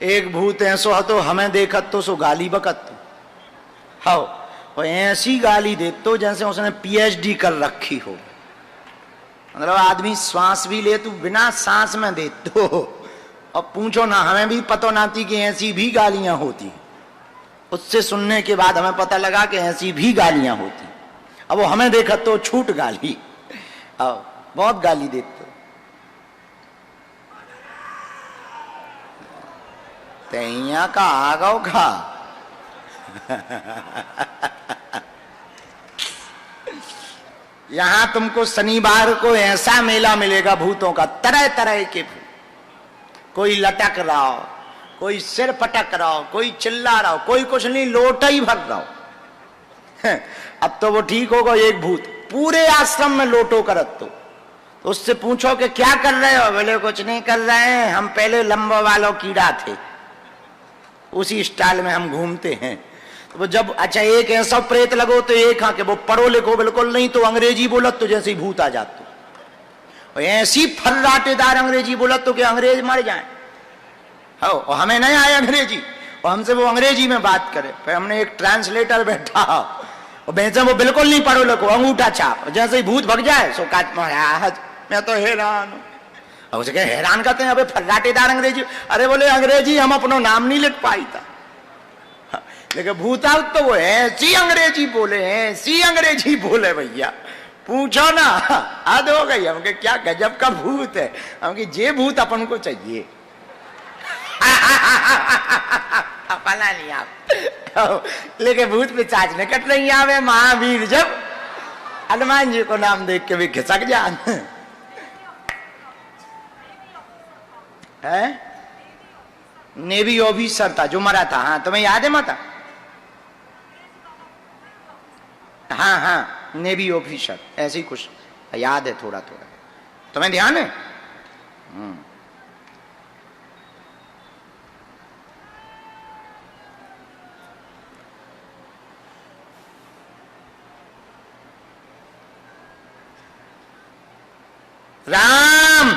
एक भूत ऐसो हतो हमें देखत तो सो गाली बकत तो हाओ, और ऐसी गाली दे तो जैसे उसने पीएचडी कर रखी हो। मतलब आदमी श्वास भी ले तो बिना सांस में दे तो, और पूछो ना, हमें भी पता ना थी कि ऐसी भी गालियां होती। उससे सुनने के बाद हमें पता लगा कि ऐसी भी गालियां होती। अब वो हमें देखा तो छूट गाली, अब बहुत गाली देते तैया का आगाओ खा। यहां तुमको शनिवार को ऐसा मेला मिलेगा भूतों का, तरह तरह के भूत। कोई लटक रहा हो, कोई सिर पटक रहा हो, कोई चिल्ला रहा हो, कोई कुछ नहीं, लोटा ही भर रहा हो। अब तो वो ठीक होगा। एक भूत पूरे आश्रम में लोटो करत तो उससे पूछो कि क्या कर रहे हो, बोले कुछ नहीं कर रहे हैं, हम पहले लंबा वालों कीड़ा थे, उसी स्टाइल में हम घूमते हैं। तो जब अच्छा एक ऐसा प्रेत लगो तो एक हाँ के वो पढ़ो लिखो बिल्कुल नहीं, तो अंग्रेजी बोलत तो जैसे ही भूत आ जाते, और ऐसी फर्राटेदार अंग्रेजी बोलत तो कि अंग्रेज मर जाए। हो, और हमें नहीं आए अंग्रेजी, और हमसे वो अंग्रेजी में बात करे। फिर हमने एक ट्रांसलेटर बैठा, और वैसे वो बिल्कुल नहीं पढ़ो लिखो, अंगूठा छाप, जैसे ही भूत भग जाए सो काट महाराज मैं तो हैरान हूं। और उसे कहे हैरान करते हैं, अबे फर्राटेदार अंग्रेजी। अरे बोले अंग्रेजी हम अपना नाम नहीं लिख पाई था, लेकिन भूता तो वो ऐसी अंग्रेजी बोले, ऐसी अंग्रेजी बोले भैया पूछो ना, हद हो गई। हम के क्या गजब का भूत है, हम के जे भूत अपन को चाहिए। पला नहीं आप, लेकिन भूत पे चाच ने कट रही आवे। महावीर जब हनुमान जी को नाम देख के भी खिसक जान है। नेवी ऑफिसर था जो मरा था, हाँ तुम्हें याद है माता? हाँ हाँ नेवी ऑफिसर, ऐसे ही कुछ याद है थोड़ा थोड़ा, तुम्हें ध्यान है? राम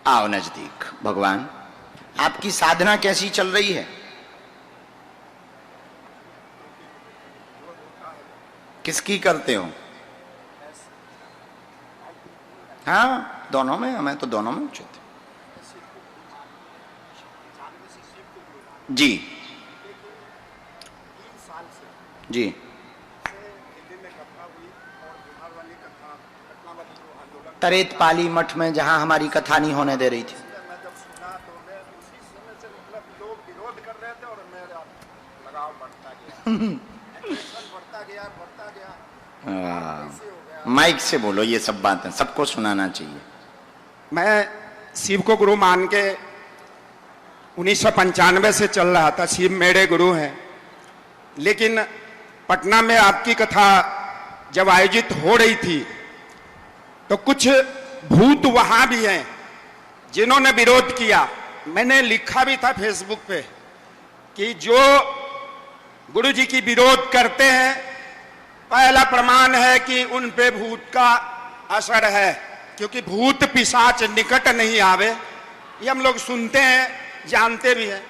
आओ नजदीक। भगवान आपकी साधना कैसी चल रही है? किसकी करते हो? हाँ दोनों में, हमें तो दोनों में उचित जी जी। तरेत पाली मठ में जहां हमारी कथा नहीं होने दे रही थी, माइक से बोलो, ये सब बातें सबको सुनाना चाहिए। मैं शिव को गुरु मान के 1995 से चल रहा था, शिव मेरे गुरु हैं। लेकिन पटना में आपकी कथा जब आयोजित हो रही थी तो कुछ भूत वहां भी हैं जिन्होंने विरोध किया। मैंने लिखा भी था फेसबुक पे कि जो गुरु जी की विरोध करते हैं, पहला प्रमाण है कि उन पे भूत का असर है, क्योंकि भूत पिशाच निकट नहीं आवे, ये हम लोग सुनते हैं, जानते भी हैं।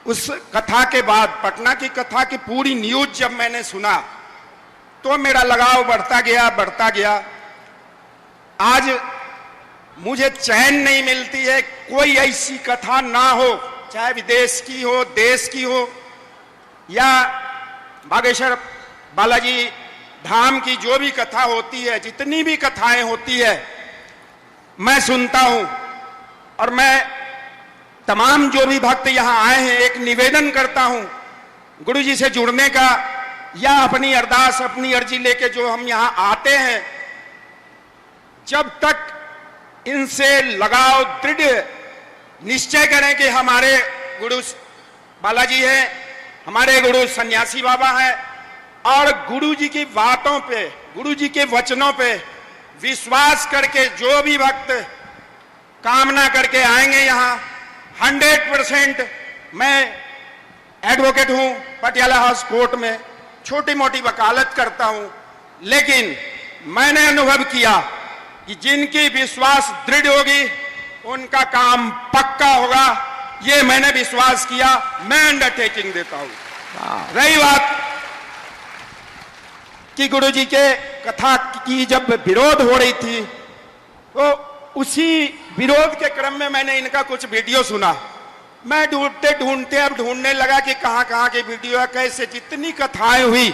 उस कथा के बाद, पटना की कथा की पूरी न्यूज जब मैंने सुना तो मेरा लगाव बढ़ता गया बढ़ता गया। आज मुझे चैन नहीं मिलती है, कोई ऐसी कथा ना हो, चाहे विदेश की हो, देश की हो, या बागेश्वर बालाजी धाम की जो भी कथा होती है, जितनी भी कथाएं होती है मैं सुनता हूं। और मैं तमाम जो भी भक्त यहां आए हैं एक निवेदन करता हूं गुरु जी से जुड़ने का, या अपनी अरदास अपनी अर्जी लेके जो हम यहां आते हैं, जब तक इनसे लगाव दृढ़ निश्चय करें कि हमारे गुरु बालाजी हैं, हमारे गुरु सन्यासी बाबा हैं, और गुरु जी की बातों पे, गुरु जी के वचनों पे विश्वास करके जो भी भक्त कामना करके आएंगे यहाँ, 100% मैं एडवोकेट हूँ, पटियाला हाउस कोर्ट में छोटी मोटी वकालत करता हूँ, लेकिन मैंने अनुभव किया कि जिनकी विश्वास दृढ़ होगी उनका काम पक्का होगा। ये मैंने विश्वास किया, मैं अंडरटेकिंग देता हूं। रही बात कि गुरुजी के कथा की जब विरोध हो रही थी, तो उसी विरोध के क्रम में मैंने इनका कुछ वीडियो सुना। मैं ढूंढते ढूंढते अब ढूंढने लगा कि कहां कहां की वीडियो है, कैसे जितनी कथाएं हुई।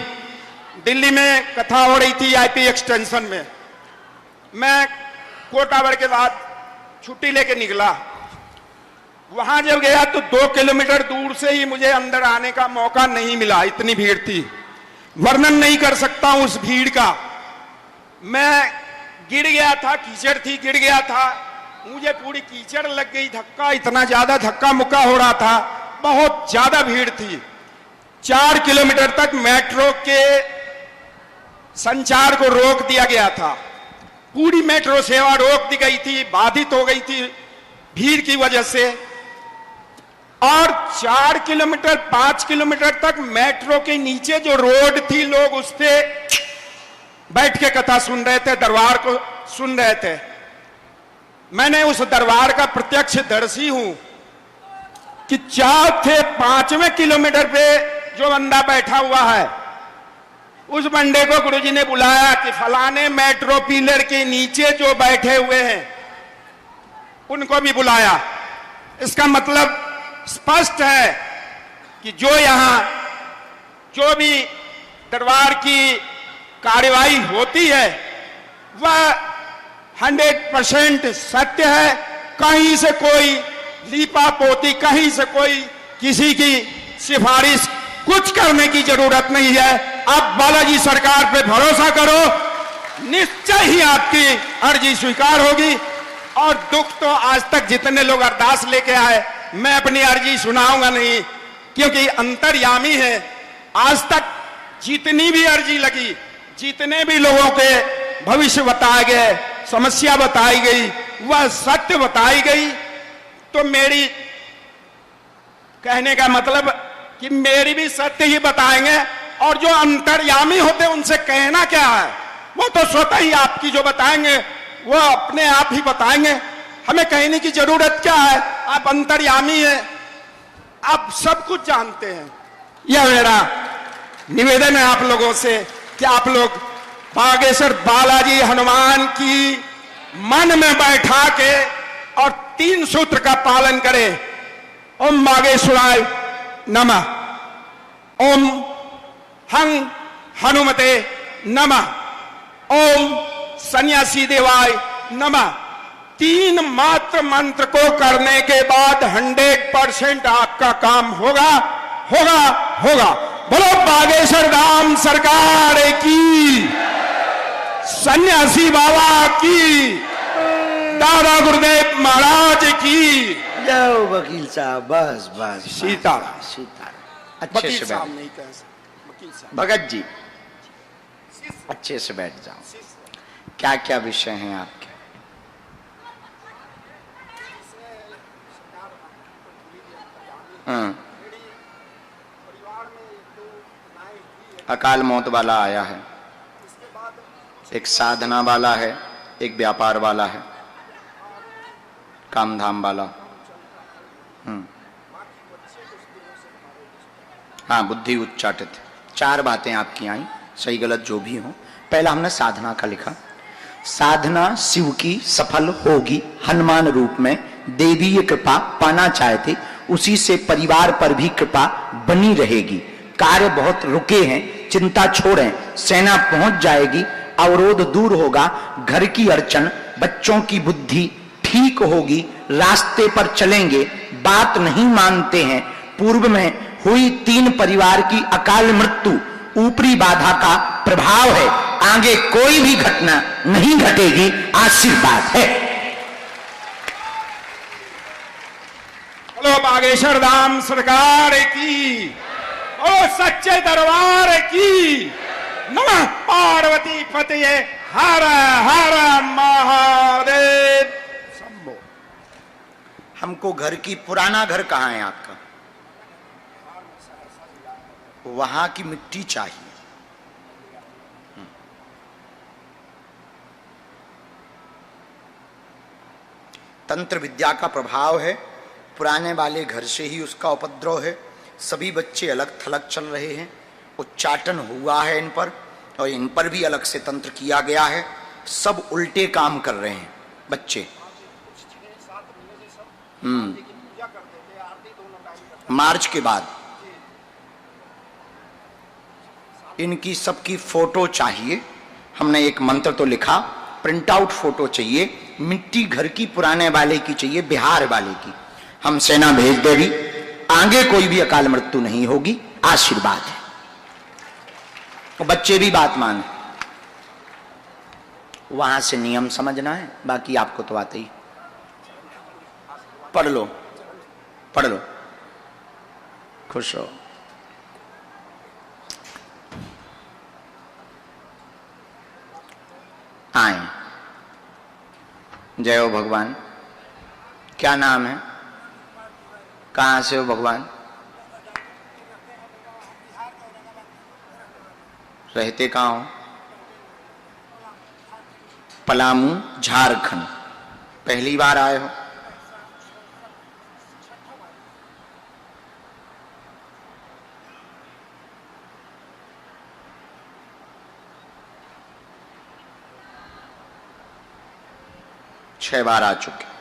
दिल्ली में कथा हो रही थी आईपी एक्सटेंशन में। मैं कोटावर के बाद छुट्टी लेके निकला। वहां जब गया तो 2 किलोमीटर दूर से ही मुझे अंदर आने का मौका नहीं मिला, इतनी भीड़ थी। वर्णन नहीं कर सकता हूं उस भीड़ का। मैं गिर गया था, कीचड़ थी, गिर गया था, मुझे पूरी कीचड़ लग गई, धक्का, इतना ज्यादा धक्का मुक्का हो रहा था, बहुत ज्यादा भीड़ थी। 4 किलोमीटर तक मेट्रो के संचार को रोक दिया गया था। पूरी मेट्रो सेवा रोक दी गई थी, बाधित हो गई थी भीड़ की वजह से। और 4 किलोमीटर 5 किलोमीटर तक मेट्रो के नीचे जो रोड थी, लोग उस पे बैठ के कथा सुन रहे थे, दरबार को सुन रहे थे। मैंने उस दरबार का प्रत्यक्षदर्शी हूं कि 4-5वें किलोमीटर पे जो बंदा बैठा हुआ है, उस बंदे को गुरुजी ने बुलाया कि फलाने मेट्रो पिलर के नीचे जो बैठे हुए हैं उनको भी बुलाया। इसका मतलब स्पष्ट है कि जो यहां जो भी दरबार की कार्यवाही होती है वह 100% सत्य है। कहीं से कोई लीपा पोती, कहीं से कोई किसी की सिफारिश कुछ करने की जरूरत नहीं है। आप बालाजी सरकार पे भरोसा करो, निश्चय ही आपकी अर्जी स्वीकार होगी। और दुख तो आज तक जितने लोग अरदास लेके आए, मैं अपनी अर्जी सुनाऊंगा नहीं, क्योंकि अंतर्यामी है। आज तक जितनी भी अर्जी लगी, जितने भी लोगों के भविष्य बताए गए, समस्या बताई गई, वह सत्य बताई गई। तो मेरी कहने का मतलब कि मेरी भी सत्य ही बताएंगे। और जो अंतर्यामी होते उनसे कहना क्या है, वो तो स्वतः ही आपकी जो बताएंगे वो अपने आप ही बताएंगे। हमें कहने की जरूरत क्या है, आप अंतर्यामी हैं, आप सब कुछ जानते हैं। यह मेरा निवेदन है आप लोगों से कि आप लोग बागेश्वर बालाजी हनुमान की मन में बैठा के और 3 सूत्र का पालन करें। ओम बागेश्वराय नमः, ओम हं हनुमते नमः, ओम सन्यासी देवाय नमः। 3 मात्र मंत्र को करने के बाद 100% आपका काम होगा, होगा, होगा। बोलो बागेश्वर धाम सरकार की, सन्यासी बाबा की, दादा गुरुदेव महाराज की। जाओ वकील साहब, बस बस, सीताराम। सीताराम। अच्छे से बैठ, नहीं कह सकते वकील साहब। भगत जी अच्छे से बैठ जाओ। क्या क्या विषय हैं आपके? अकाल मौत वाला आया है, एक साधना वाला है, एक व्यापार वाला है, कामधाम वाला। हाँ, बुद्धि उच्चाटित। 4 बातें आपकी आई, सही गलत जो भी हो। पहला हमने साधना का लिखा। साधना शिव की सफल होगी हनुमान रूप में, देवीय कृपा पाना चाहते, उसी से परिवार पर भी कृपा बनी रहेगी। कार्य बहुत रुके हैं, चिंता छोड़ें, सेना पहुंच जाएगी, अवरोध दूर होगा, घर की अड़चन, बच्चों की बुद्धि ठीक होगी, रास्ते पर चलेंगे, बात नहीं मानते हैं। पूर्व में हुई 3 परिवार की अकाल मृत्यु ऊपरी बाधा का प्रभाव है, आगे कोई भी घटना नहीं घटेगी, आशीर्वाद है। बोलो बागेश्वर धाम सरकार की, ओ सच्चे दरबार की। नमः पार्वती पतये हर हर महादेव शंभो। हमको घर की, पुराना घर कहाँ है आपका? वहां की मिट्टी चाहिए। तंत्र विद्या का प्रभाव है, पुराने वाले घर से ही उसका उपद्रव है। सभी बच्चे अलग थलग चल रहे हैं, उच्चाटन हुआ है इन पर, और इन पर भी अलग से तंत्र किया गया है। सब उल्टे काम कर रहे हैं बच्चे। मार्च के बाद इनकी सबकी फोटो चाहिए। हमने एक मंत्र तो लिखा, प्रिंट आउट फोटो चाहिए, मिट्टी घर की पुराने वाले की चाहिए, बिहार वाले की। हम सेना भेज देगी, आगे कोई भी अकाल मृत्यु नहीं होगी, आशीर्वाद है। तो बच्चे भी बात मान, वहां से नियम समझना है, बाकी आपको तो आते ही। पढ़ लो पढ़ लो, खुश हो। आए, जय हो भगवान। क्या नाम है, कहां से हो भगवान? रहते कहां हो? पलामू, झारखंड। पहली बार आए हो? छह बार आ चुके।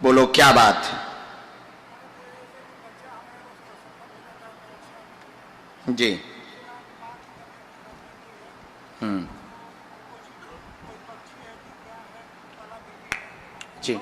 बोलो क्या बात है? जी। जी,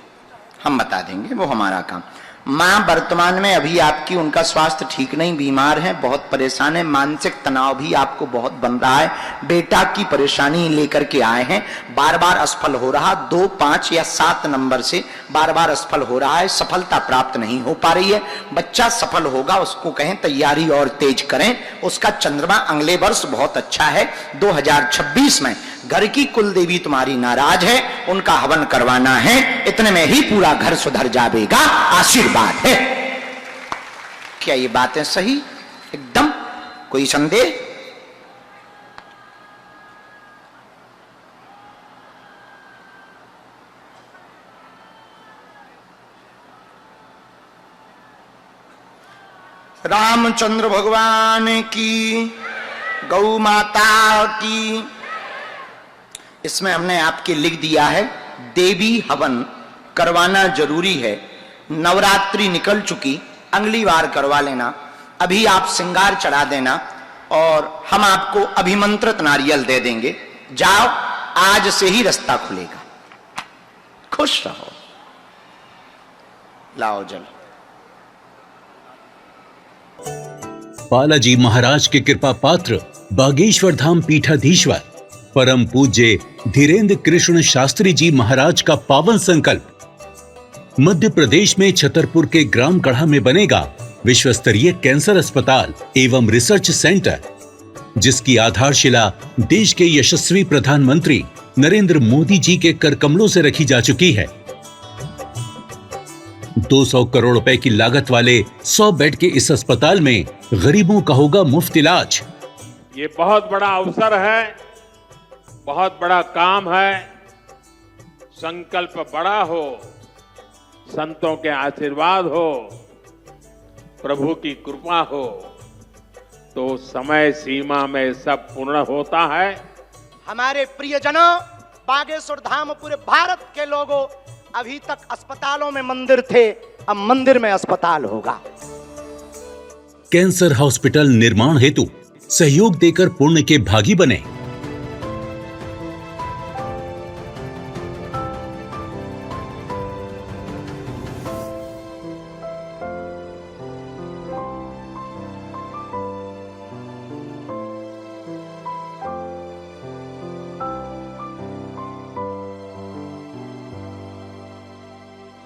हम बता देंगे, वो हमारा काम। माँ वर्तमान में अभी आपकी, उनका स्वास्थ्य ठीक नहीं, बीमार है, बहुत परेशान है, मानसिक तनाव भी आपको बहुत बन रहा है। बेटा की परेशानी लेकर के आए हैं, बार बार असफल हो रहा, 2, 5 या 7 नंबर से बार बार असफल हो रहा है, सफलता प्राप्त नहीं हो पा रही है। बच्चा सफल होगा, उसको कहें तैयारी और तेज करें। उसका चंद्रमा अगले वर्ष बहुत अच्छा है, 2026 में। घर की कुल देवी तुम्हारी नाराज है, उनका हवन करवाना है, इतने में ही पूरा घर सुधर जाएगा, आशीर्वाद है। क्या ये बातें सही? एकदम, कोई संदेह? रामचंद्र भगवान की, गौ माता की। इसमें हमने आपके लिख दिया है, देवी हवन करवाना जरूरी है। नवरात्रि निकल चुकी, अगली बार करवा लेना। अभी आप श्रृंगार चढ़ा देना और हम आपको अभिमंत्रित नारियल दे देंगे। जाओ, आज से ही रास्ता खुलेगा। खुश रहो। लाओ जल। बालाजी महाराज के कृपा पात्र बागेश्वर धाम पीठाधीश्वर परम पूज्य धीरेन्द्र कृष्ण शास्त्री जी महाराज का पावन संकल्प। मध्य प्रदेश में छतरपुर के ग्राम गढ़ा में बनेगा विश्व स्तरीय कैंसर अस्पताल एवं रिसर्च सेंटर, जिसकी आधारशिला देश के यशस्वी प्रधानमंत्री नरेंद्र मोदी जी के कर कमलों से रखी जा चुकी है। 200 करोड़ रुपए की लागत वाले 100 बेड के इस अस्पताल में गरीबों का होगा मुफ्त इलाज। ये बहुत बड़ा अवसर है, बहुत बड़ा काम है। संकल्प बड़ा हो, संतों के आशीर्वाद हो, प्रभु की कृपा हो, तो समय सीमा में सब पूर्ण होता है। हमारे प्रियजनों, बागेश्वर धाम पूरे भारत के लोगों, अभी तक अस्पतालों में मंदिर थे, अब मंदिर में अस्पताल होगा। कैंसर हॉस्पिटल निर्माण हेतु सहयोग देकर पुण्य के भागी बने।